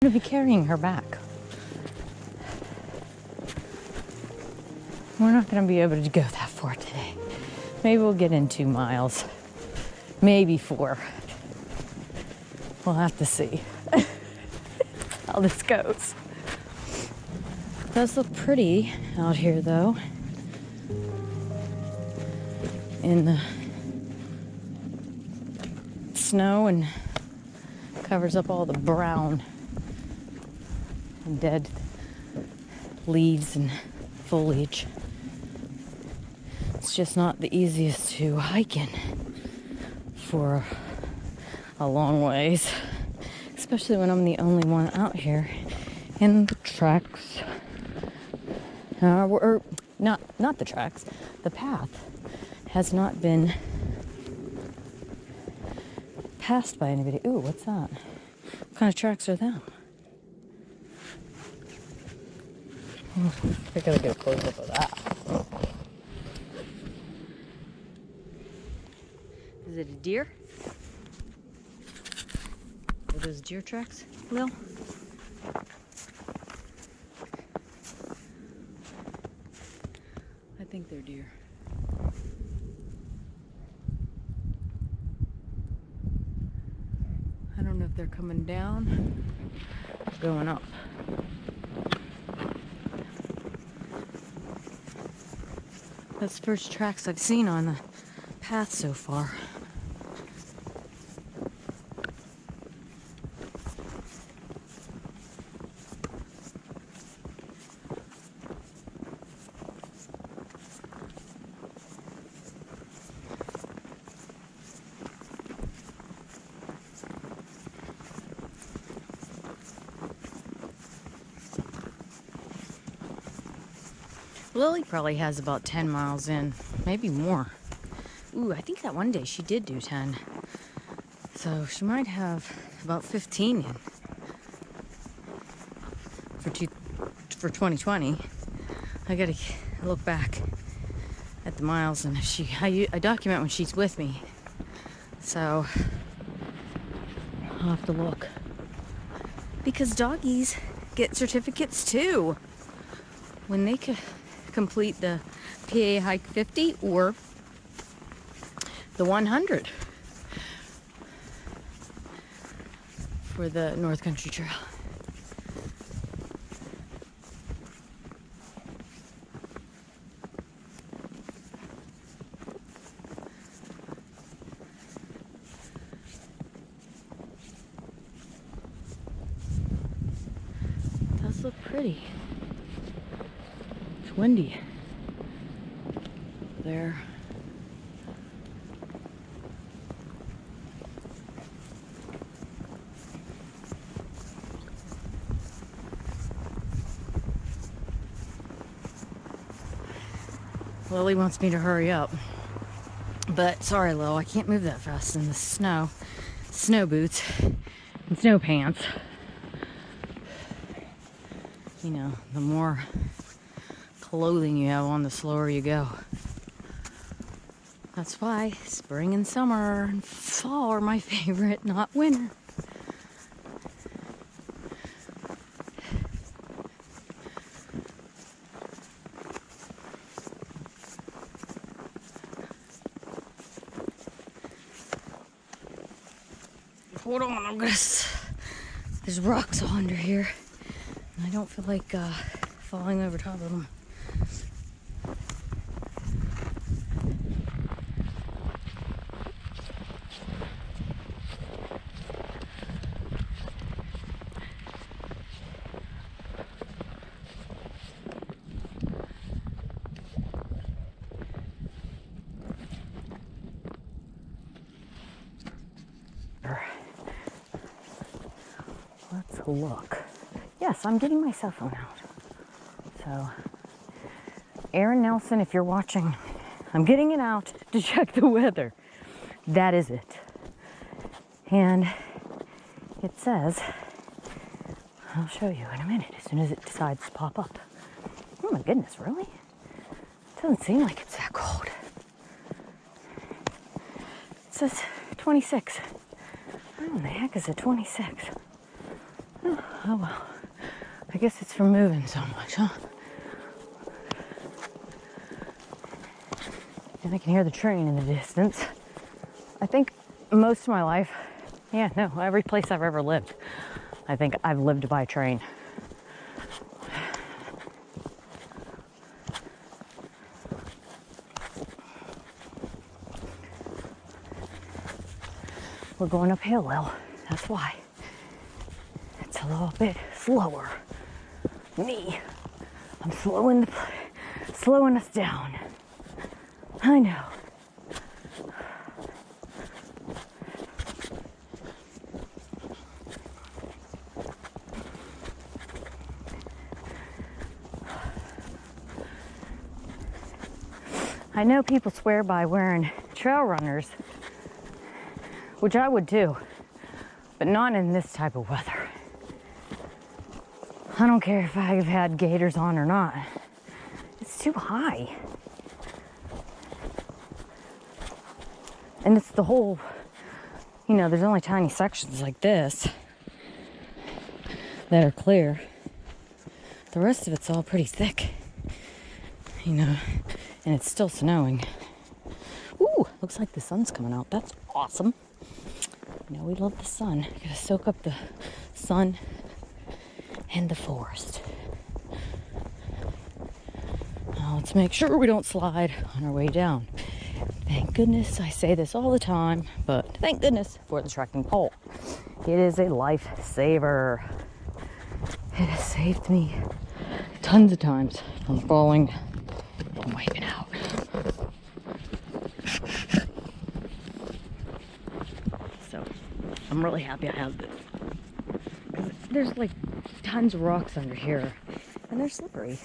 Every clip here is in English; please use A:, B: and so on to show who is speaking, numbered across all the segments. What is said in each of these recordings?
A: I'm going to be carrying her back. We're not going to be able to go that far today. Maybe we'll get in 2 miles. Maybe 4. We'll have to see how this goes. It does look pretty out here though. In the snow, and covers up all the brown and dead leaves and foliage. It's just not the easiest to hike in for a long ways, especially when I'm the only one out here in the tracks. Or not the tracks. The path has not been passed by anybody. Ooh, what's that? What kind of tracks are them? I gotta get a close up of that. Is it a deer? Are those deer tracks, Lil? I think they're deer. I don't know if they're coming down or going up. That's the first tracks I've seen on the path so far. Lily probably has about 10 miles in, maybe more. Ooh, I think that one day she did do 10. So she might have about 15 in for 2020. I gotta look back at the miles, and I document when she's with me. So I'll have to look. Because doggies get certificates too when they complete the PA Hike 50 or the 100 for the North Country Trail. It does look pretty. It's windy there. Lily wants me to hurry up, but sorry, Lil, I can't move that fast in the snow boots and snow pants. You know, the more clothing you have on, the slower you go. That's why spring and summer and fall are my favorite, not winter. Hold on, there's rocks all under here, and I don't feel like falling over top of them. Let's look. Yes, I'm getting my cell phone out. So, Aaron Nelson, if you're watching, I'm getting it out to check the weather. That is it. And it says, I'll show you in a minute as soon as it decides to pop up. Oh my goodness, really? It doesn't seem like it's that cold. It says 26. How in the heck is it 26? Oh well. I guess it's from moving so much, huh? And I can hear the train in the distance. I think most of my life, yeah, no, every place I've ever lived, I think I've lived by train. We're going uphill, Lil. That's why. It's a little bit slower. Me, I'm slowing us down. I know. I know people swear by wearing trail runners, which I would too, but not in this type of weather. I don't care if I've had gaiters on or not. It's too high. And it's the whole, you know, there's only tiny sections like this that are clear. The rest of it's all pretty thick, you know, and it's still snowing. Ooh, looks like the sun's coming out. That's awesome. You know, we love the sun. Gotta soak up the sun and the forest. Now let's make sure we don't slide on our way down. Thank goodness, I say this all the time, but thank goodness for the trekking pole. It is a lifesaver. It has saved me tons of times from falling and wiping out. So I'm really happy I have this. Because there's like tons of rocks under here, and they're slippery.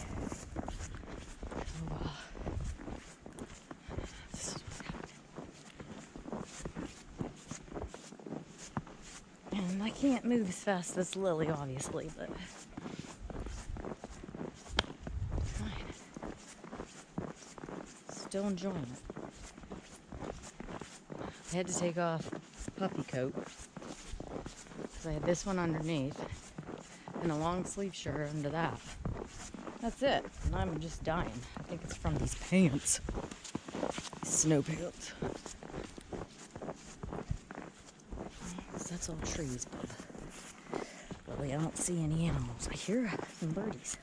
A: And I can't move as fast as Lily, obviously, but fine. Still enjoying it. I had to take off puppy coat because I had this one underneath and a long sleeve shirt under that. That's it. And I'm just dying. I think it's from these pants. Snow pants. That's all trees, but really I don't see any animals. I hear some birdies.